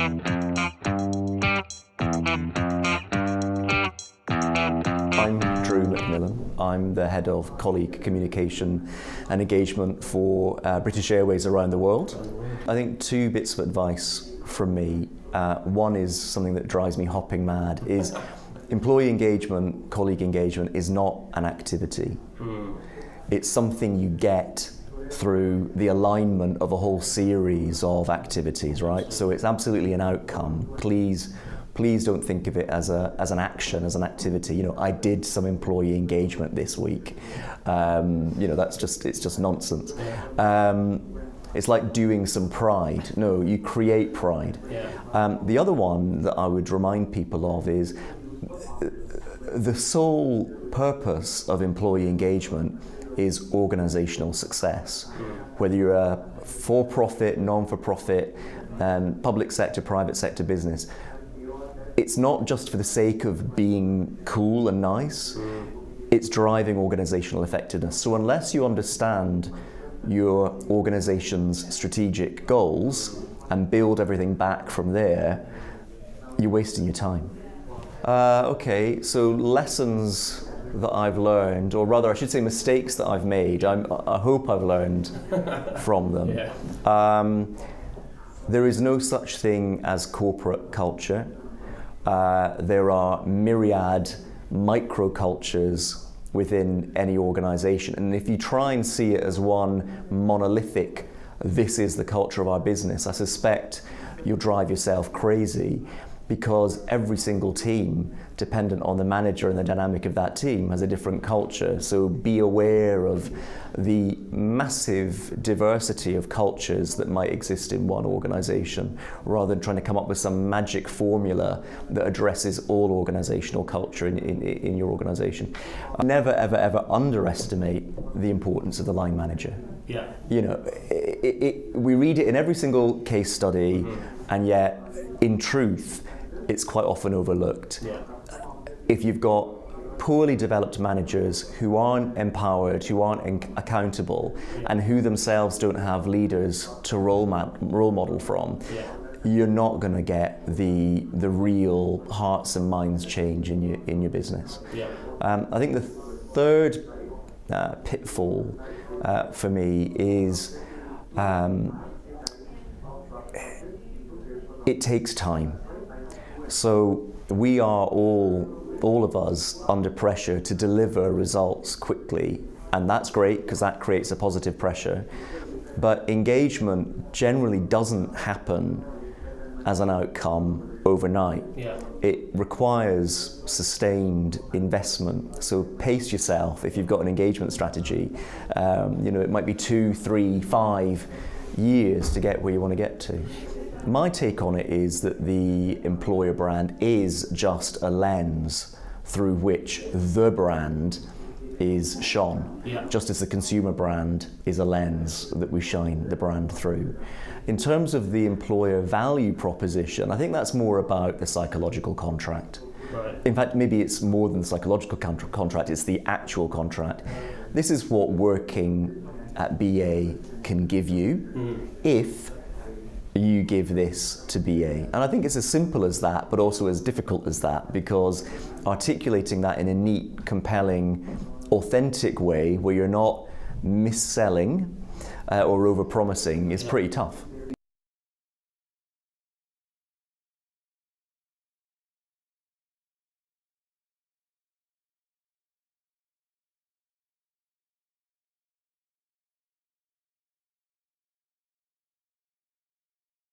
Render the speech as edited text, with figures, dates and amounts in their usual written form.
I'm McMillan. I'm the head of colleague communication and engagement for British Airways around the world. I think two bits of advice from me. One is something that drives me hopping mad, is employee engagement, colleague engagement is not an activity. It's something you get through the alignment of a whole series of activities, right? So it's absolutely an outcome. Please don't think of it as an action, as an activity. You know, I did some employee engagement this week. You know, it's just nonsense. It's like doing some pride. No, you create pride. The other one that I would remind people of is the sole purpose of employee engagement is organizational success. Whether you're a for-profit, non-for-profit, public sector, private sector business, it's not just for the sake of being cool and nice, it's driving organizational effectiveness. So unless you understand your organization's strategic goals and build everything back from there, you're wasting your time. Okay, so lessons that I've learned, or rather I should say mistakes that I've made, I hope I've learned from them. There is no such thing as corporate culture. There are myriad microcultures within any organization, and if you try and see it as one monolithic, this is the culture of our business, I suspect you'll drive yourself crazy, because every single team, dependent on the manager and the dynamic of that team, has a different culture. So be aware of the massive diversity of cultures that might exist in one organization, rather than trying to come up with some magic formula that addresses all organizational culture in your organization. Never, ever, ever underestimate the importance of the line manager. You know, we read it in every single case study, and yet, in truth, it's quite often overlooked. If you've got poorly developed managers who aren't empowered, who aren't accountable, and who themselves don't have leaders to role model from, you're not going to get the real hearts and minds change in your business. I think the third pitfall for me is it takes time. So we are all of us under pressure to deliver results quickly, and that's great because that creates a positive pressure. But engagement generally doesn't happen as an outcome overnight. It requires sustained investment. So pace yourself if you've got an engagement strategy. You know, it might be 2, 3, 5 years to get where you want to get to. My take on it is that the employer brand is just a lens through which the brand is shone, just as the consumer brand is a lens that we shine the brand through. In terms of the employer value proposition, I think that's more about the psychological contract. In fact, maybe it's more than the psychological contract, it's the actual contract. This is what working at BA can give you if you give this to BA. And I think it's as simple as that, but also as difficult as that, because articulating that in a neat, compelling, authentic way where you're not mis-selling or over-promising is pretty tough.